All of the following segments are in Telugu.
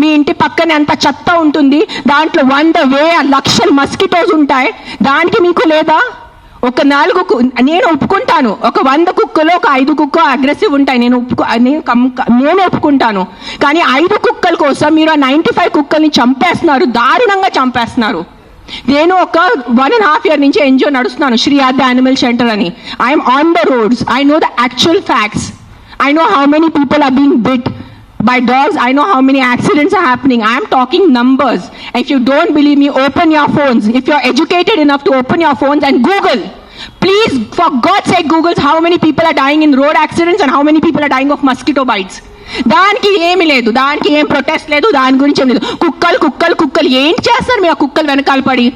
మీ ఇంటి పక్కనే అంత చెత్త ఉంటుంది, దాంట్లో 100,000 లక్షల మస్కిటోస్ ఉంటాయి, దానికి మీకు లేదా? ఒక 4 నేను ఒప్పుకుంటాను, ఒక 100 కుక్కలు ఒక 5 కుక్క అగ్రెసివ్ ఉంటాయి, నేను ఒప్పుకుంటాను. కానీ 5 కుక్కల కోసం మీరు ఆ 95 కుక్కల్ని చంపేస్తున్నారు, దారుణంగా చంపేస్తున్నారు. నేను ఒక 1.5 year నుంచి ఎన్జిఓ నడుస్తున్నాను, శ్రీ ఆద్య యానిమల్ షెల్టర్ అని. I'm on the roads, I know the actual facts, I know how many people are being bit by dogs, I know how many accidents are happening. I am talking numbers. If you don't believe me, open your phones. If you're educated enough to open your phones and Google, please, for God's sake, Google how many people are dying in road accidents and how many people are dying of mosquito bites. దానికి ఏమి లేదు, దానికి ఏం ప్రొటెస్ట్ లేదు, దాని గురించి ఏం లేదు. కుక్కలు ఏం చేస్తారు మీరు? ఆ కుక్కలు వెనకాల పడి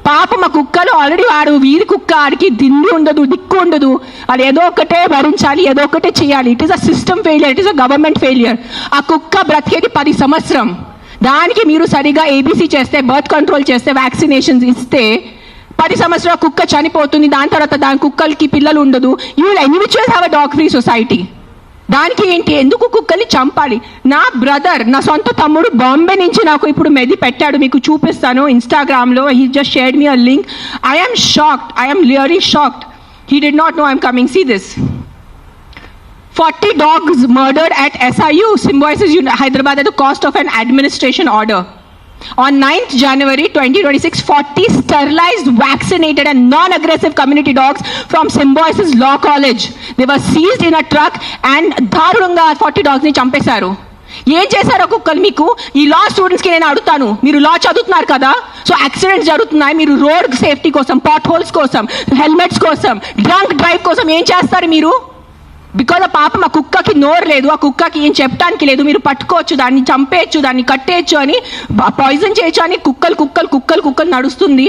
పాపం ఆ కుక్కలు ఆల్రెడీ వాడు వీరి కుక్క, ఆడికి దిండి ఉండదు, దిక్కు ఉండదు, అది ఏదో ఒకటే భరించాలి, ఏదో ఒకటే చేయాలి. It is a system failure, it is a government failure. ఆ కుక్క బ్రతికేది 10 సంవత్సరం, దానికి మీరు సరిగా ఏబీసీ చేస్తే, బర్త్ కంట్రోల్ చేస్తే, వ్యాక్సినేషన్స్ ఇస్తే 10 సంవత్సరాల కుక్క చనిపోతుంది. దాని తర్వాత దాని కుక్కలకి పిల్లలు ఉండదు. You will anyways have a dog free society. దానికి ఏంటి? ఎందుకు కుక్కల్ని చంపాలి? నా బ్రదర్, నా సొంత తమ్ముడు బాంబే నుంచి నాకు ఇప్పుడు మెది పెట్టాడు, మీకు చూపిస్తాను ఇన్స్టాగ్రామ్లో. He just shared me a link. I am shocked, I am really shocked. He did not know I'm coming. See this. 40 dogs murdered at SIU, Symbiosis Hyderabad at the cost of an administration order. On 9th January 2026, 40 sterilized, vaccinated and non-aggressive community dogs from Symbiosis Law College. They were seized in a truck and దారుణంగా 40 dogs ని చంపేశారు. ఏం చేశారో కుక్కలు మీకు? ఈ లా స్టూడెంట్స్కి నేను అడుగుతాను, మీరు లా చదువుతున్నారు కదా, సో యాక్సిడెంట్స్ జరుగుతున్నాయి, మీరు రోడ్ సేఫ్టీ కోసం, పాట్ హోల్స్ కోసం, హెల్మెట్స్ కోసం, డ్రంక్ డ్రైవ్ కోసం ఏం చేస్తారు మీరు? బికాజ్ ఆ పాపం ఆ కుక్కకి నోరు లేదు, ఆ కుక్కకి ఏం చెప్పడానికి లేదు. మీరు పట్టుకోవచ్చు, దాన్ని చంపేయచ్చు, దాన్ని కట్టేయచ్చు, అని పాయిజన్ చేయొచ్చు అని కుక్కలు నడుస్తుంది.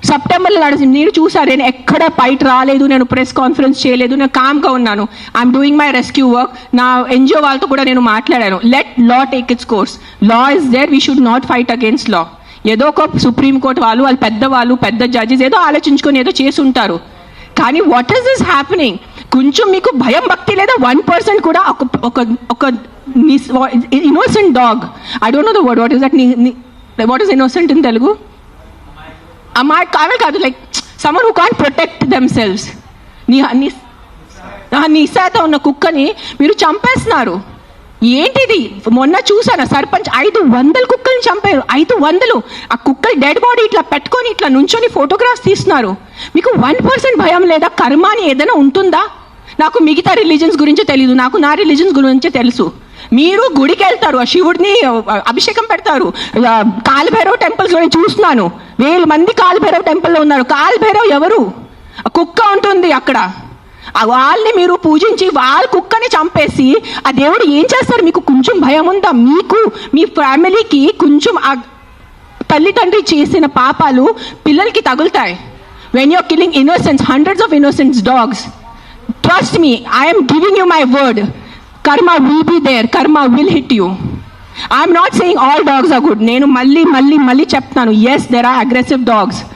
సెప్టెంబర్లో నడుస్తుంది. మీరు చూసారు, నేను ఎక్కడ బయట రాలేదు, నేను ప్రెస్ కాన్ఫరెన్స్ చేయలేదు, నేను కామ్గా ఉన్నాను. I'm doing my rescue work. నా ఎన్జిఓ వాళ్ళతో కూడా నేను మాట్లాడాను. Let law take its course. Law is there, we should not fight against law. ఏదో ఒక సుప్రీంకోర్టు వాళ్ళు పెద్ద జడ్జెస్ ఏదో ఆలోచించుకొని ఏదో చేసి ఉంటారు. కానీ వాట్ ఈస్ దిస్ హ్యాపెనింగ్? కొంచెం మీకు భయం భక్తి లేదా? 1% కూడా ఒక innocent dog, I don't know the word, what is innocent in Telugu? కాదు, like someone who can't protect themselves. నిస్సాత ఉన్న కుక్కని మీరు చంపేస్తున్నారు. ఏంటిది? మొన్న చూసాను, సర్పంచ్ 500 కుక్కల్ని చంపారు. 500. ఆ కుక్కలు డెడ్ బాడీ ఇట్లా పెట్టుకొని ఇట్లా నుంచొని ఫోటోగ్రాఫ్స్ తీస్తున్నారు. మీకు 1% భయం లేదా? కర్మ అని ఏదైనా ఉంటుందా? నాకు మిగతా రిలీజన్స్ గురించి తెలీదు, నాకు నా రిలీజన్స్ గురించి తెలుసు. మీరు గుడికి వెళ్తారు, ఆ శివుడిని అభిషేకం పెడతారు. కాలభైరవ్ టెంపుల్స్లో నేను చూస్తున్నాను, 1000 మంది కాలభైరవ్ టెంపుల్లో ఉన్నారు. కాలభైరవ్ ఎవరు? కుక్క ఉంటుంది అక్కడ. వాళ్ళని మీరు పూజించి వాళ్ళ కుక్కని చంపేసి ఆ దేవుడు ఏం చేస్తారు? మీకు కొంచెం భయం ఉందా? మీకు, మీ ఫ్యామిలీకి కొంచెం ఆ తల్లిదండ్రి చేసిన పాపాలు పిల్లలకి తగులుతాయి. When you're killing innocence, hundreds of innocent dogs, trust me, I am giving you my word, karma will be there, karma will hit you. I am not saying all dogs are good. నేను మళ్ళీ చెప్తాను, yes, there are aggressive dogs.